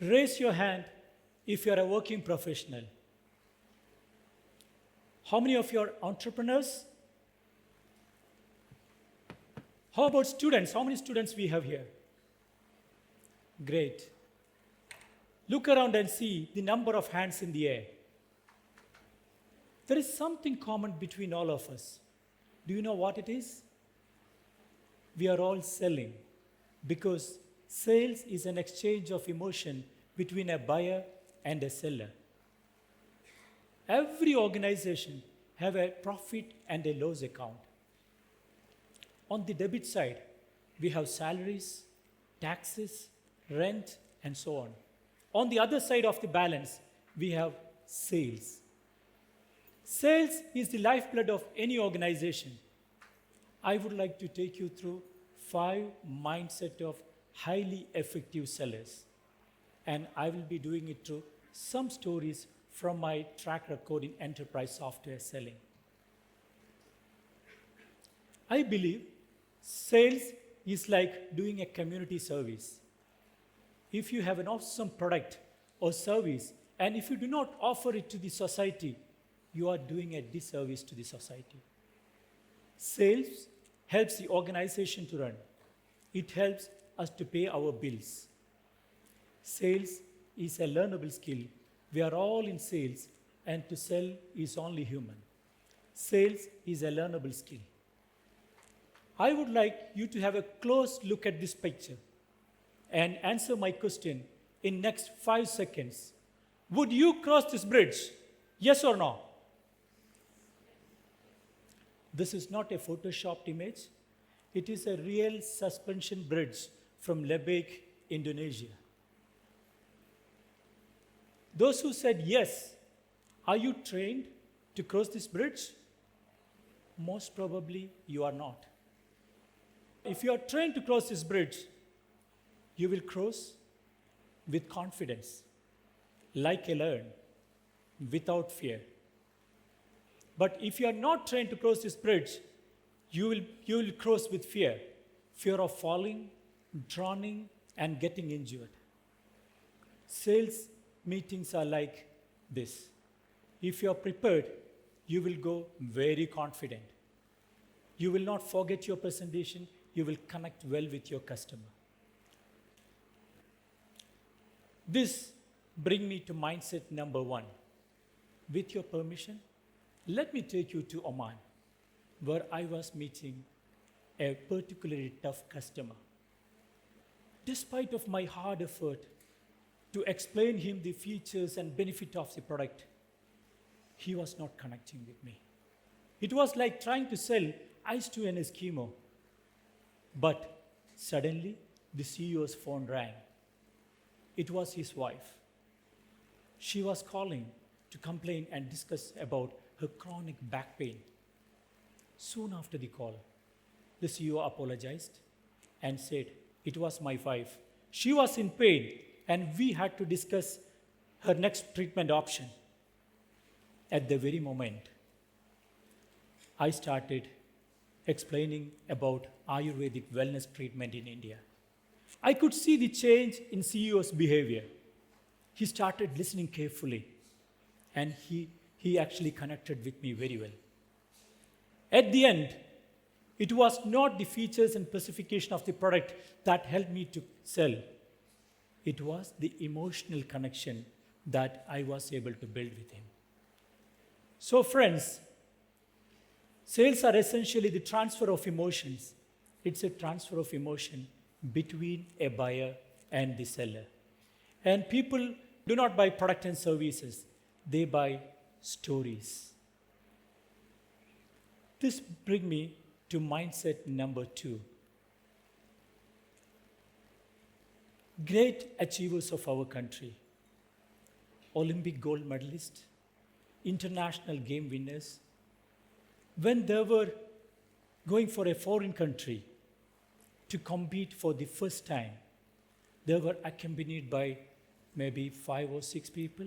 Raise your hand if you're a working professional. How many of you are entrepreneurs? How about students? How many students we have here? Great. Look around and see the number of hands in the air. There is something common between all of us. Do you know what it is? We are all selling, because sales is an exchange of emotion between a buyer and a seller. Every organization have a profit and a loss account. On the debit side, we have salaries, taxes, rent, and so on. On the other side of the balance, we have sales. Sales is the lifeblood of any organization. I would like to take you through 5 mindset of highly effective sellers. And I will be doing it through some stories from my track record in enterprise software selling. I believe sales is like doing a community service. If you have an awesome product or service, and if you do not offer it to the society, you are doing a disservice to the society. Sales helps the organization to run. It helps us to pay our bills. Sales is a learnable skill. We are all in sales, and to sell is only human. Sales is a learnable skill. I would like you to have a close look at this picture and answer my question in next 5 seconds. Would you cross this bridge? Yes or no? This is not a photoshopped image. It is a real suspension bridge from Lebak, Indonesia. Those who said yes, are you trained to cross this bridge? Most probably you are not. If you are trained to cross this bridge, you will cross with confidence, like a lion, without fear. But if you are not trained to cross this bridge, you will cross with fear. Fear of falling, drowning, and getting injured. Sales meetings are like this. If you are prepared, you will go very confident. You will not forget your presentation. You will connect well with your customer. This brings me to mindset number 1. With your permission, let me take you to Oman, where I was meeting a particularly tough customer. Despite of my hard effort to explain him the features and benefit of the product, he was not connecting with me. It was like trying to sell ice to an Eskimo. But suddenly, the CEO's phone rang. It was his wife. She was calling to complain and discuss about her chronic back pain. Soon after the call, the CEO apologized and said, "It was my wife. She was in pain, and we had to discuss her next treatment option." At the very moment, I started explaining about Ayurvedic wellness treatment in India. I could see the change in CEO's behavior. He started listening carefully, and he actually connected with me very well. At the end, it was not the features and specification of the product that helped me to sell. It was the emotional connection that I was able to build with him. So friends, sales are essentially the transfer of emotions. It's a transfer of emotion between a buyer and the seller. And people do not buy product and services. They buy stories. This brings me to mindset number 2. Great achievers of our country, Olympic gold medalists, international game winners, when they were going for a foreign country to compete for the first time, they were accompanied by maybe 5 or 6 people,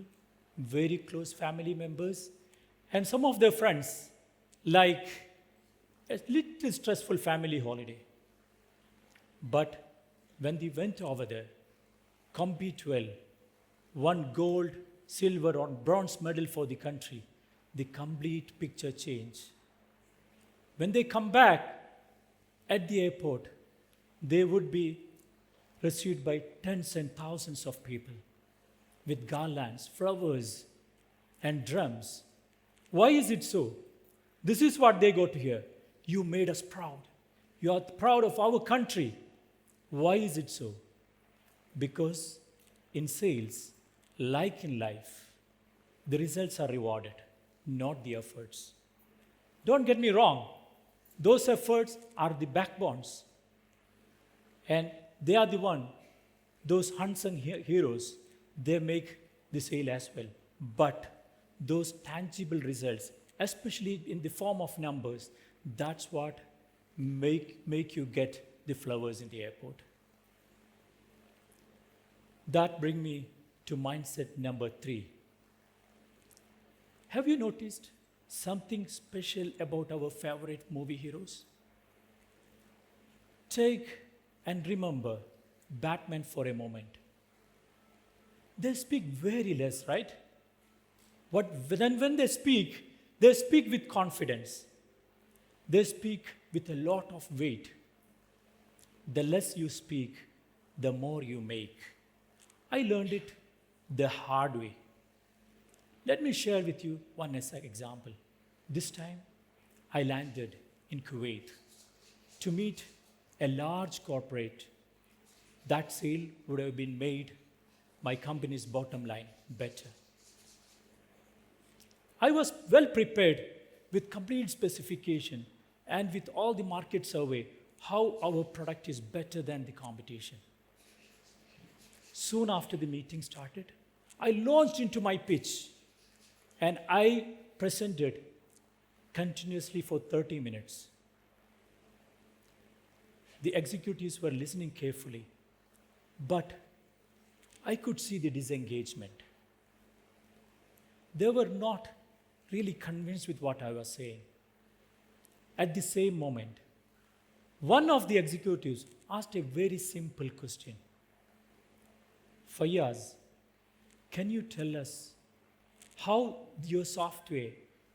very close family members, and some of their friends, like a little stressful family holiday. But when they went over there, compete well, one gold, silver, or bronze medal for the country, the complete picture change. When they come back at the airport, they would be received by tens and thousands of people with garlands, flowers, and drums. Why is it so? This is what they go to hear. You made us proud. You are proud of our country. Why is it so? Because in sales, like in life, the results are rewarded, not the efforts. Don't get me wrong. Those efforts are the backbones. And they are the one, those unsung heroes, they make the sale as well. But those tangible results, especially in the form of numbers, that's what make you get the flowers in the airport. That brings me to mindset number 3. Have you noticed something special about our favorite movie heroes? Take and remember Batman for a moment. They speak very less, right? But when they speak with confidence. They speak with a lot of weight. The less you speak, the more you make. I learned it the hard way. Let me share with you one example. This time, I landed in Kuwait to meet a large corporate. That sale would have been made my company's bottom line better. I was well prepared with complete specification and with all the market survey, how our product is better than the competition. Soon after the meeting started, I launched into my pitch and I presented continuously for 30 minutes. The executives were listening carefully, but I could see the disengagement. They were not really convinced with what I was saying. At the same moment, one of the executives asked a very simple question. Faiyaz, can you tell us how your software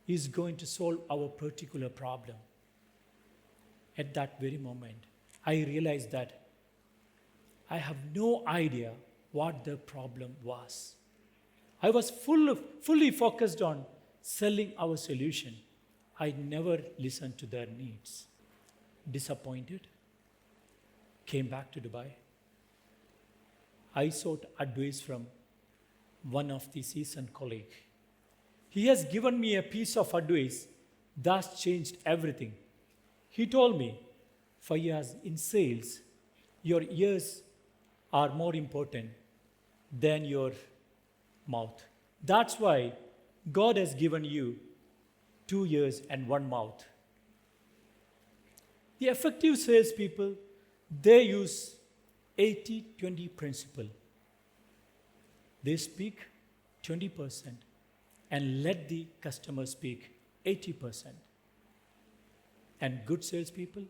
is going to solve our particular problem? At that very moment, I realized that I have no idea what the problem was. I was fully focused on selling our solution. I never listened to their needs. Disappointed, came back to Dubai. I sought advice from one of the seasoned colleagues. He has given me a piece of advice that's changed everything. He told me, Faiyaz, in sales, your ears are more important than your mouth. That's why God has given you 2 ears and 1 mouth. The effective salespeople, they use 80-20 principle. They speak 20% and let the customer speak 80%. And good salespeople,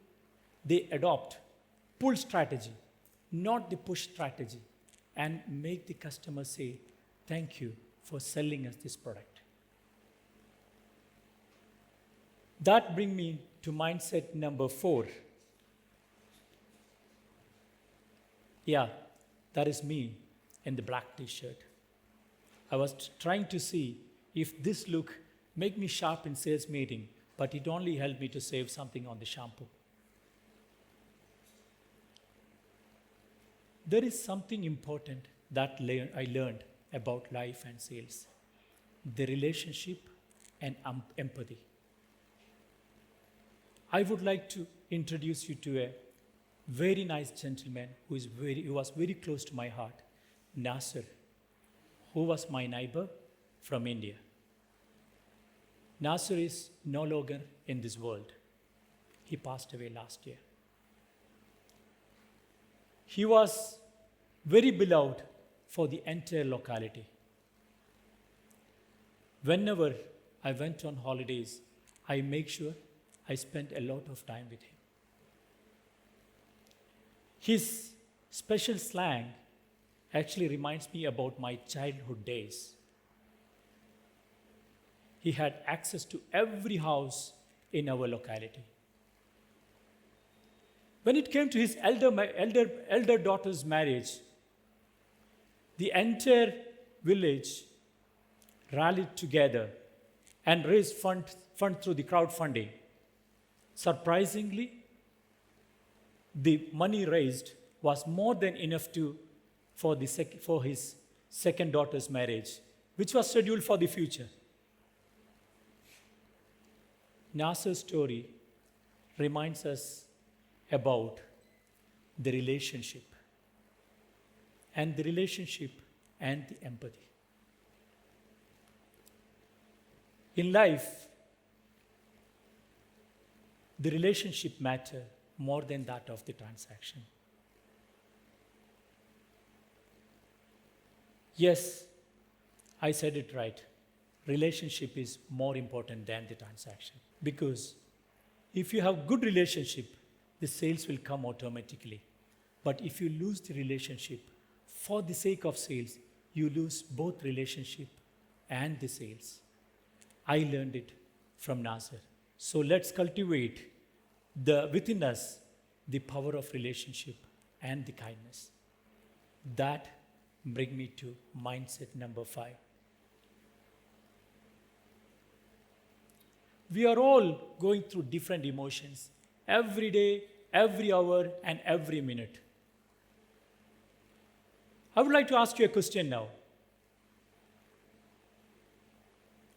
they adopt pull strategy, not the push strategy, and make the customer say, thank you for selling us this product. That brings me to mindset number 4. Yeah, that is me in the black t-shirt. I was trying to see if this look make me sharp in sales meeting, but it only helped me to save something on the shampoo. There is something important that I learned about life and sales. The relationship and empathy. I would like to introduce you to a very nice gentleman who was very close to my heart, Nasser, who was my neighbor from India. Nasser is no longer in this world. He passed away last year. He was very beloved for the entire locality. Whenever I went on holidays, I make sure I spent a lot of time with him. His special slang actually reminds me about my childhood days. He had access to every house in our locality. When it came to his elder daughter's marriage, the entire village rallied together and raised fund through the crowdfunding. Surprisingly, the money raised was more than enough for his second daughter's marriage, which was scheduled for the future. Nasser's story reminds us about the relationship and the empathy. In life, the relationship matter more than that of the transaction. Yes, I said it right. Relationship is more important than the transaction. Because if you have good relationship, the sales will come automatically. But if you lose the relationship for the sake of sales, you lose both relationship and the sales. I learned it from Nasser. So let's cultivate within us the power of relationship and the kindness. That brings me to mindset number 5. We are all going through different emotions every day, every hour, and every minute. I would like to ask you a question now.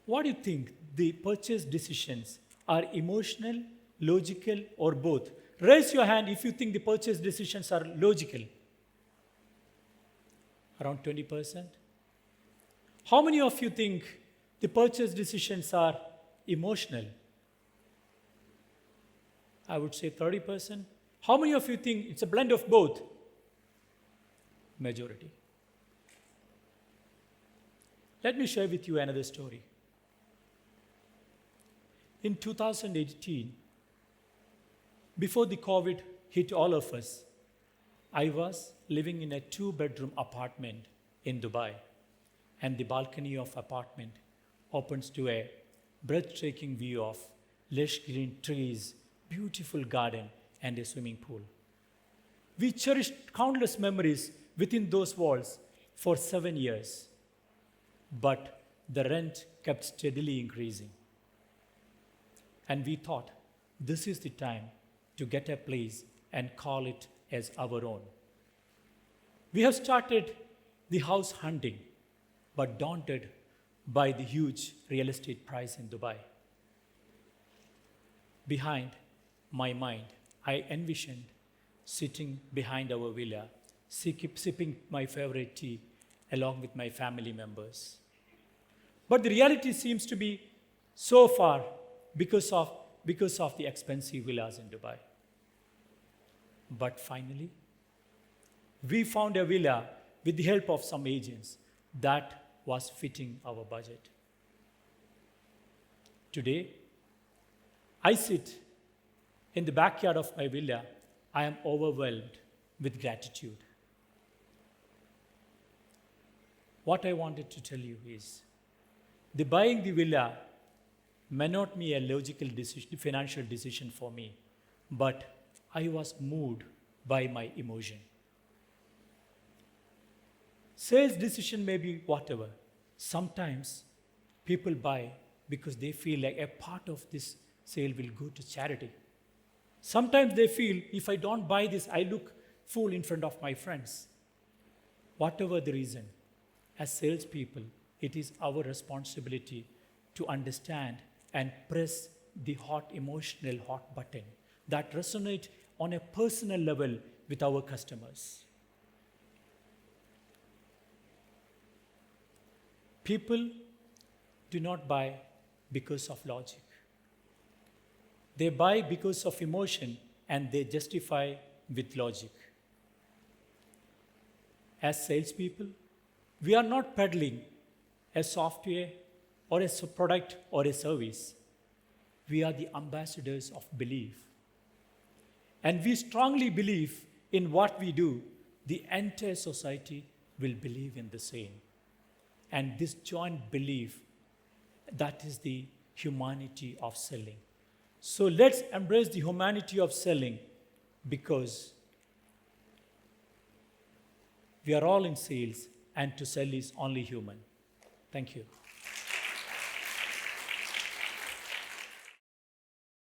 What do you think the purchase decisions are emotional, logical, or both? Raise your hand if you think the purchase decisions are logical. Around 20%. How many of you think the purchase decisions are emotional? I would say 30%. How many of you think it's a blend of both? Majority. Let me share with you another story. In 2018, before the COVID hit all of us, I was living in a 2-bedroom apartment in Dubai, and the balcony of apartment opens to a breathtaking view of lush green trees, beautiful garden, and a swimming pool. We cherished countless memories within those walls for 7 years, but the rent kept steadily increasing. And we thought, this is the time to get a place and call it as our own. We have started the house hunting, but daunted by the huge real estate price in Dubai. Behind my mind, I envisioned sitting behind our villa, sipping my favorite tea along with my family members. But the reality seems to be so far because of the expensive villas in Dubai. But finally, we found a villa with the help of some agents that was fitting our budget. Today, I sit in the backyard of my villa. I am overwhelmed with gratitude. What I wanted to tell you is, the buying the villa may not be a logical decision, financial decision for me, but I was moved by my emotion. Sales decision may be whatever. Sometimes people buy because they feel like a part of this sale will go to charity. Sometimes they feel, if I don't buy this, I look fool in front of my friends. Whatever the reason, as salespeople, it is our responsibility to understand and press the emotional hot button that resonates on a personal level with our customers. People do not buy because of logic. They buy because of emotion, and they justify with logic. As salespeople, we are not peddling a software or a product or a service. We are the ambassadors of belief. And we strongly believe in what we do, the entire society will believe in the same. And this joint belief, that is the humanity of selling. So let's embrace the humanity of selling, because we are all in sales, and to sell is only human. Thank you.